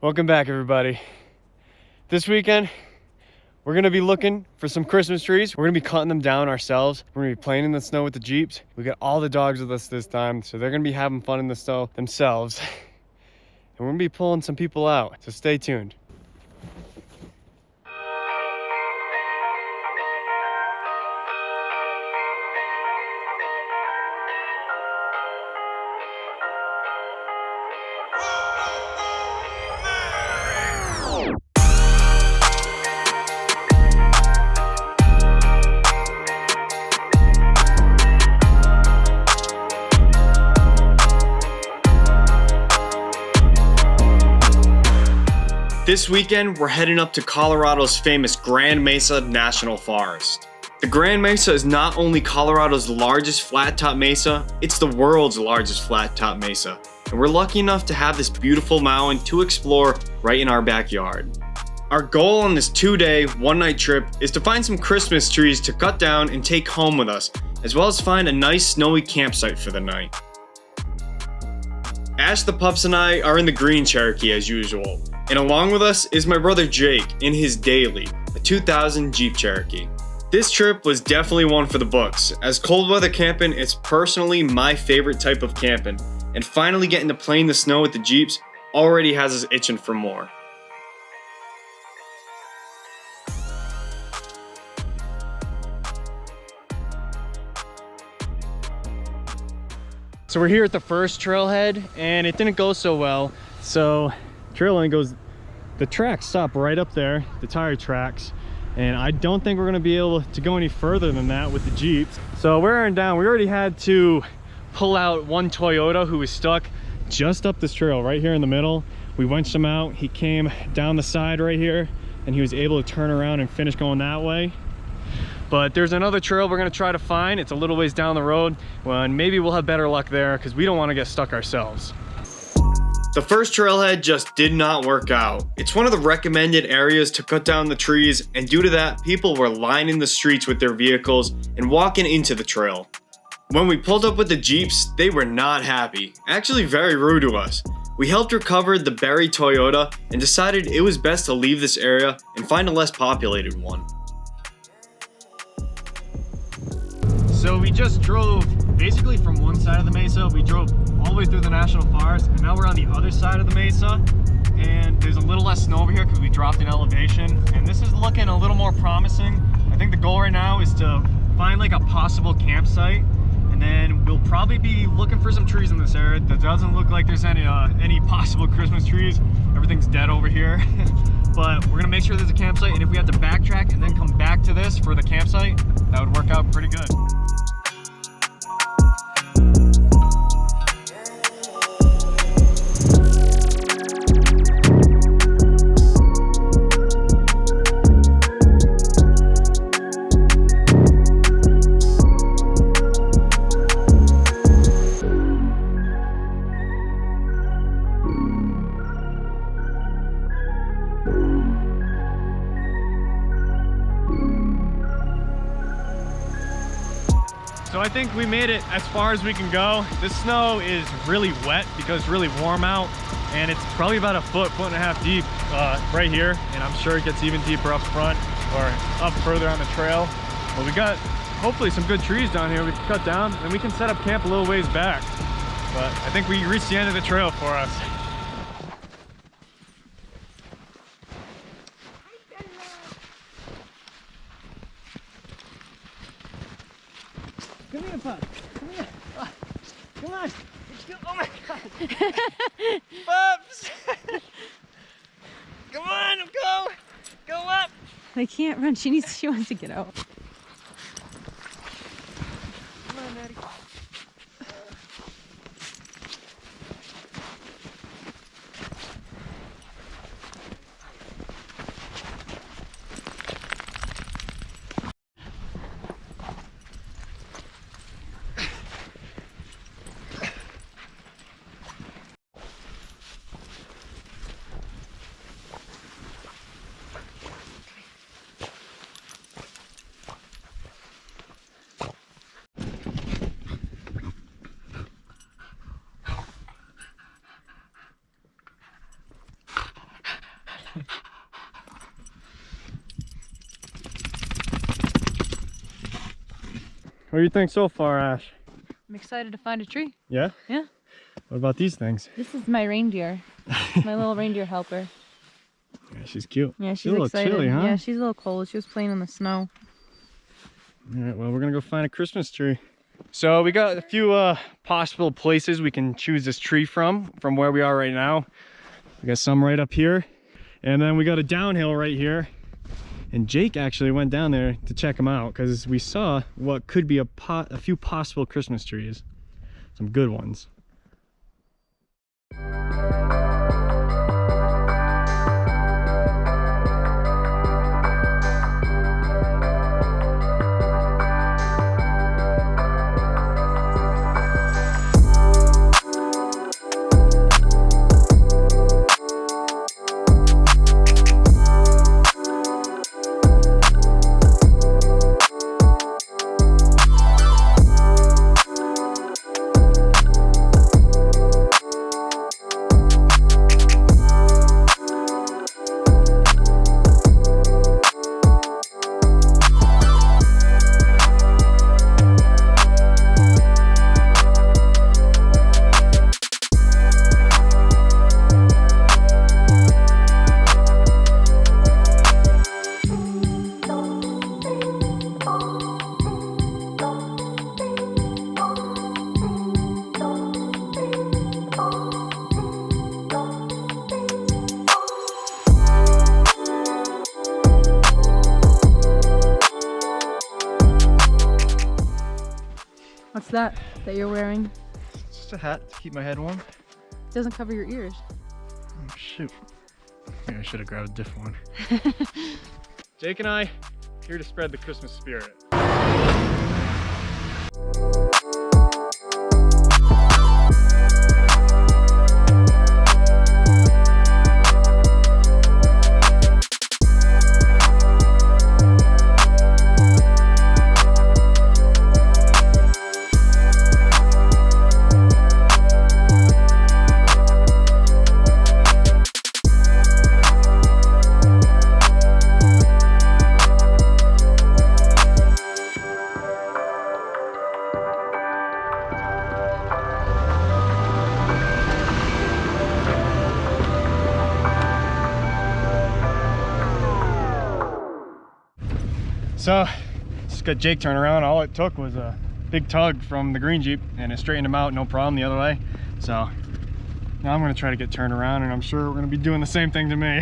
Welcome back, everybody. This weekend, we're gonna be looking for some Christmas trees. We're gonna be cutting them down ourselves. We're gonna be playing in the snow with the Jeeps. We got all the dogs with us this time, so they're gonna be having fun in the snow themselves. And we're gonna be pulling some people out, so stay tuned. This weekend, we're heading up to Colorado's famous Grand Mesa National Forest. The Grand Mesa is not only Colorado's largest flat-top mesa, it's the world's largest flat-top mesa. And we're lucky enough to have this beautiful mountain to explore right in our backyard. Our goal on this 2-day, 1-night trip is to find some Christmas trees to cut down and take home with us, as well as find a nice snowy campsite for the night. Ash the pups and I are in the Green Cherokee as usual. And along with us is my brother Jake in his daily, a 2000 Jeep Cherokee. This trip was definitely one for the books, as cold weather camping is personally my favorite type of camping, and finally getting to play in the snow with the Jeeps already has us itching for more. So we're here at the first trailhead, and it didn't go so well. So trail line goes, the tracks stop right up there, the tire tracks, and I don't think we're gonna be able to go any further than that with the Jeeps. So we're wearing down. We already had to pull out one Toyota who was stuck just up this trail right here in the middle. We winched him out. He came down the side right here, and he was able to turn around and finish going that way. But there's another trail we're gonna try to find. It's a little ways down the road, well, and maybe we'll have better luck there because we don't want to get stuck ourselves. The first trailhead just did not work out. It's one of the recommended areas to cut down the trees, and due to that, people were lining the streets with their vehicles and walking into the trail. When we pulled up with the Jeeps, they were not happy, actually very rude to us. We helped recover the buried Toyota and decided it was best to leave this area and find a less populated one. So we just drove basically from one side of the mesa. We drove all the way through the national forest, and now we're on the other side of the mesa, and there's a little less snow over here because we dropped in elevation, and this is looking a little more promising. I think the goal right now is to find like a possible campsite, and then we'll probably be looking for some trees in this area. That doesn't look like there's any possible Christmas trees. Everything's dead over here. But we're gonna make sure there's a campsite, and if we have to backtrack and then come back to this for the campsite, that would work out pretty good. So I think we made it as far as we can go. This snow is really wet because it's really warm out, and it's probably about a foot and a half deep right here, and I'm sure it gets even deeper up front or up further on the trail. But we got hopefully some good trees down here we can cut down, and we can set up camp a little ways back. But I think we reached the end of the trail for us. Come here, pup. Come here. Oh, come on. Let's go. Oh my God. Pups. Come on, go. Go up. I can't run. She wants to get out. Come on, Natty. What do you think so far, Ash? I'm excited to find a tree. Yeah? Yeah. What about these things? This is my reindeer. My little reindeer helper. Yeah, she's cute. Yeah, she's a little excited. chilly, huh? Yeah, she's a little cold. She was playing in the snow. All right, well, we're gonna go find a Christmas tree. So we got a few possible places we can choose this tree from where we are right now. We got some right up here, and then we got a downhill right here. And Jake actually went down there to check them out because we saw what could be a few possible Christmas trees. Some good ones. What's that you're wearing? It's just a hat to keep my head warm. It doesn't cover your ears. Oh, shoot. Maybe I should have grabbed a different one. Jake and I, here to spread the Christmas spirit. So, just got Jake turn around. All it took was a big tug from the green Jeep and it straightened him out, no problem, the other way. So, now I'm gonna try to get turned around and I'm sure we're gonna be doing the same thing to me.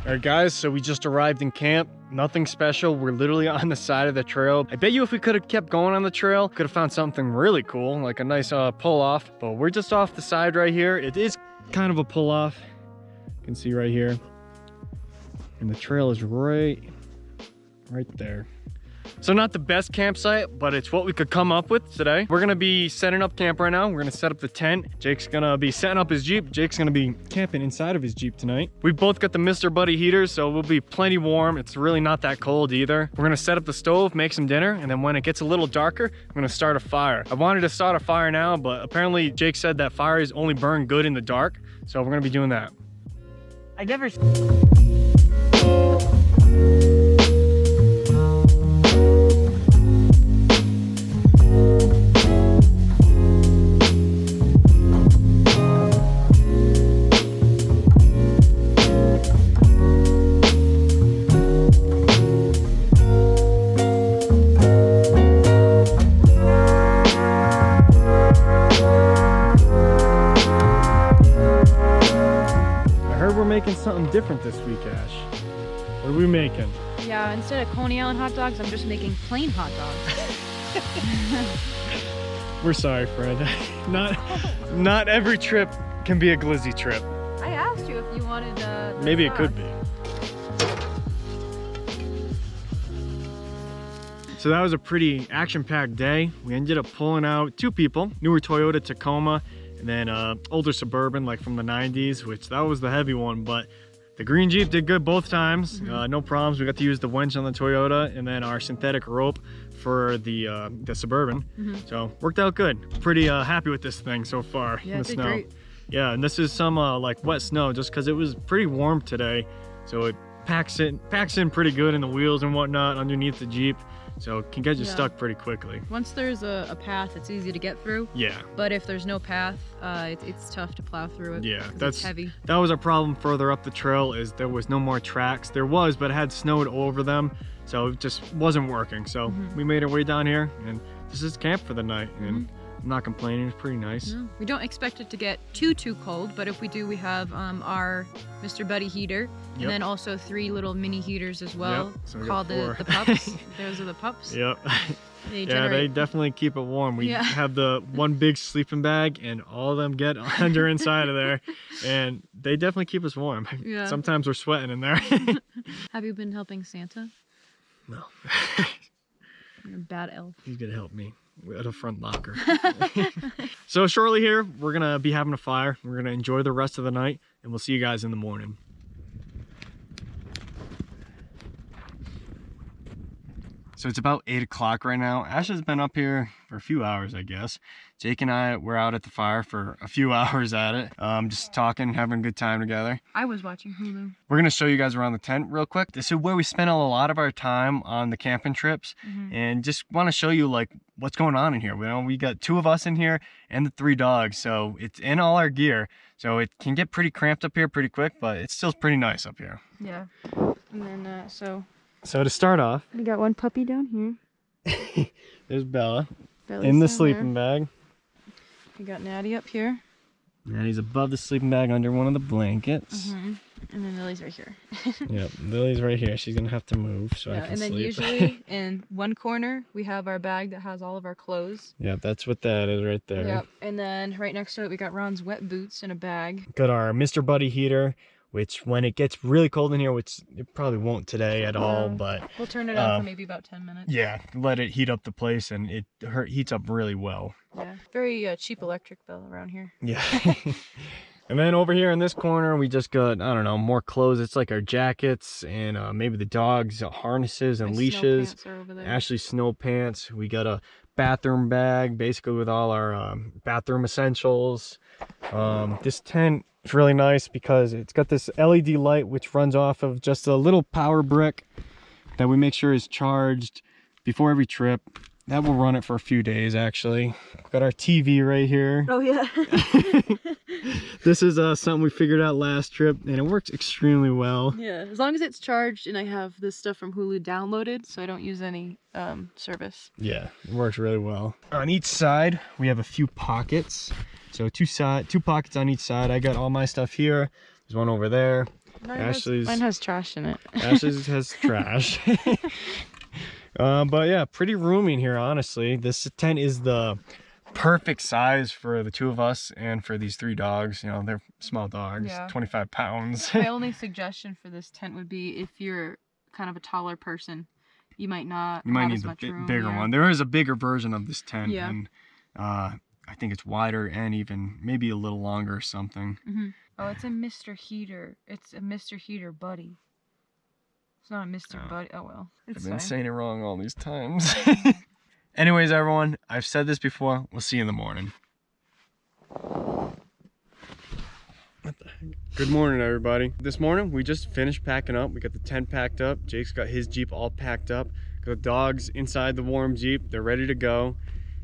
Alright guys, so we just arrived in camp. Nothing special. We're literally on the side of the trail. I bet you if we could have kept going on the trail, could have found something really cool, like a nice pull off. But we're just off the side right here. It is kind of a pull off. You can see right here. And the trail is right there. So not the best campsite, but it's what we could come up with today. We're gonna be setting up camp right now. We're gonna set up the tent. Jake's gonna be setting up his Jeep. Jake's gonna be camping inside of his Jeep tonight. We've both got the Mr. Buddy heaters, so we'll be plenty warm. It's really not that cold either. We're gonna set up the stove, make some dinner, and then when it gets a little darker, I'm gonna start a fire. I wanted to start a fire now, but apparently Jake said that fires only burn good in the dark, so we're gonna be doing that. I never... Making something different this week, Ash. What are we making? Yeah, instead of Coney Island hot dogs, I'm just making plain hot dogs. We're sorry, Fred. Not every trip can be a glizzy trip. I asked you if you wanted maybe it could be. So that was a pretty action-packed day. We ended up pulling out 2 people, newer Toyota Tacoma and then older Suburban like from the 90s, which that was the heavy one, but the green Jeep did good both times. No problems. We got to use the winch on the Toyota and then our synthetic rope for the Suburban. So worked out good. Pretty happy with this thing so far in the snow. Great. Yeah, and this is some like wet snow just because it was pretty warm today, so it packs in pretty good in the wheels and whatnot underneath the Jeep, so it can get you stuck pretty quickly. Once there's a path, it's easy to get through. Yeah. But if there's no path, it's tough to plow through it. Yeah, it's heavy. That was our problem further up the trail, is there was no more tracks. There was, but it had snowed over them, so it just wasn't working. So we made our way down here, and this is camp for the night. And I'm not complaining, it's pretty nice. No, we don't expect it to get too cold, but if we do, we have our Mr. Buddy heater, and then also 3 little mini heaters as well, so called the pups. Those are the pups. Yep. They definitely keep it warm. We have the one big sleeping bag, and all of them get under inside of there, and they definitely keep us warm. Yeah. Sometimes we're sweating in there. Have you been helping Santa? No. You're a bad elf. He's gonna help me at a front locker. So shortly here, we're gonna be having a fire. We're gonna enjoy the rest of the night, and we'll see you guys in the morning. So it's about 8 o'clock right now. Ashley's been up here for a few hours, I guess. Jake and I were out at the fire for a few hours at it, just talking, having a good time together. I was watching Hulu. We're gonna show you guys around the tent real quick. This is where we spend a lot of our time on the camping trips, and just want to show you like what's going on in here. We got 2 of us in here and the 3 dogs, so it's in all our gear. So it can get pretty cramped up here pretty quick, but it's still pretty nice up here. Yeah, and then So to start off, we got one puppy down here. There's Bella Bella's in the sleeping bag. We got Natty up here. Natty's above the sleeping bag under one of the blankets. And then Lily's right here. Yep, Lily's right here. She's gonna have to move so I can sleep. And then usually in one corner we have our bag that has all of our clothes. Yeah, that's what that is right there. Yep, and then right next to it we got Ron's wet boots in a bag. Got our Mr. Buddy heater, which when it gets really cold in here, which it probably won't today at all, but we'll turn it on for maybe about 10 minutes. Yeah, let it heat up the place, and it heats up really well. Yeah, very cheap electric bill around here. Yeah. And then over here in this corner, we just got, I don't know, more clothes. It's like our jackets and maybe the dogs' harnesses and leashes. Snow pants are over there. Ashley's snow pants. We got a bathroom bag, basically with all our bathroom essentials. This tent is really nice because it's got this LED light which runs off of just a little power brick that we make sure is charged before every trip. That will run it for a few days, actually. Got our TV right here. Oh yeah. This is something we figured out last trip, and it works extremely well. Yeah, as long as it's charged and I have this stuff from Hulu downloaded, so I don't use any service. Yeah, it works really well. On each side, we have a few pockets. So two pockets on each side. I got all my stuff here. There's one over there. Mine has trash in it. Ashley's has trash. But yeah, pretty roomy in here, honestly. This tent is the perfect size for the 2 of us and for these 3 dogs. You know, they're small dogs, 25 pounds. My only suggestion for this tent would be if you're kind of a taller person, you might not have as much room. Bigger one. There is a bigger version of this tent, and I think it's wider and even maybe a little longer or something. Oh, it's a Mr. Heater. It's a Mr. Heater Buddy. It's not a Mr. Buddy. Oh well. I've been saying it wrong all these times. Anyways, everyone, I've said this before. We'll see you in the morning. What the heck? Good morning, everybody. This morning, we just finished packing up. We got the tent packed up. Jake's got his Jeep all packed up. Got the dogs inside the warm Jeep. They're ready to go.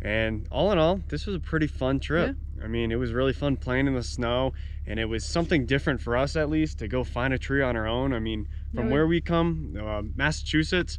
And all in all, this was a pretty fun trip. Yeah. I mean, it was really fun playing in the snow, and it was something different for us, at least, to go find a tree on our own. I mean, from where we come, Massachusetts,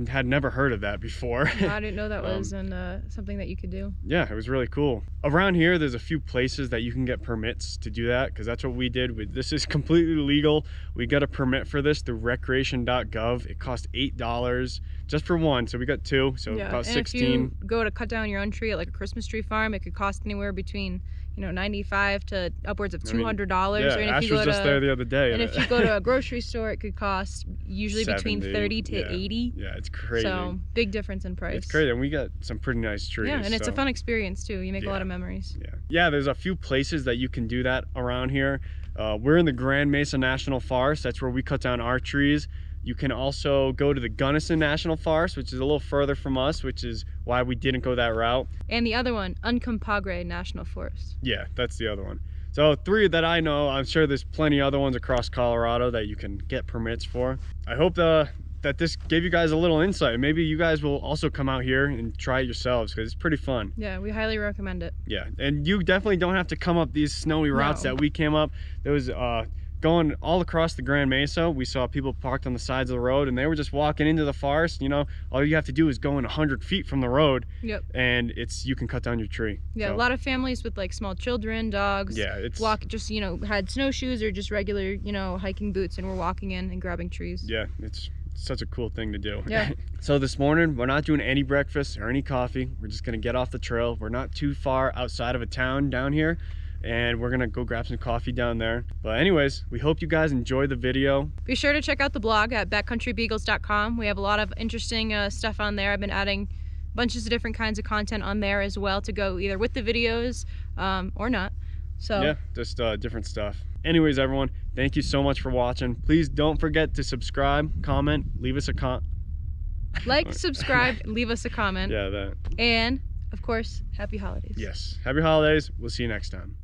had never heard of that before. No, I didn't know that was something that you could do. Yeah, it was really cool. Around here, there's a few places that you can get permits to do that, because that's what we did. This is completely legal. We got a permit for this through recreation.gov. It cost $8 just for one, so we got 2, so yeah. about and 16. If you go to cut down your own tree at like a Christmas tree farm, it could cost anywhere between, you know, $95 to upwards of $200. Yeah, and if Ash you go was just there the other day. And if you go to a grocery store, it could cost usually 70, between 30 to 80. Yeah, it's crazy. So big difference in price. It's crazy, and we got some pretty nice trees. Yeah, and it's a so. fun experience too. You make a lot of memories. Yeah, there's a few places that you can do that around here. We're in the Grand Mesa National Forest. That's where we cut down our trees. You can also go to the Gunnison National Forest, which is a little further from us, which is why we didn't go that route. And the other one, Uncompahgre National Forest. Yeah, that's the other one. So 3 that I know. I'm sure there's plenty other ones across Colorado that you can get permits for. I hope that this gave you guys a little insight. Maybe you guys will also come out here and try it yourselves, because it's pretty fun. Yeah, we highly recommend it. Yeah, and you definitely don't have to come up these snowy routes that we came up. There was going all across the Grand Mesa. We saw people parked on the sides of the road, and they were just walking into the forest. You know, all you have to do is go in 100 feet from the road. Yep. And you can cut down your tree. Yeah, so. A lot of families with like small children, dogs. Yeah, it's just, you know, had snowshoes or just regular, you know, hiking boots, and we're walking in and grabbing trees. Yeah, it's such a cool thing to do. Yeah. So this morning we're not doing any breakfast or any coffee. We're just gonna get off the trail. We're not too far outside of a town down here, and we're gonna go grab some coffee down there. But anyways, we hope you guys enjoyed the video. Be sure to check out the blog at backcountrybeagles.com. We have a lot of interesting stuff on there. I've been adding bunches of different kinds of content on there as well to go either with the videos or not. So yeah, just different stuff. Anyways, everyone, thank you so much for watching. Please don't forget to subscribe, comment, leave us a like, subscribe, leave us a comment. Yeah, that. And of course, happy holidays. Yes, happy holidays. We'll see you next time.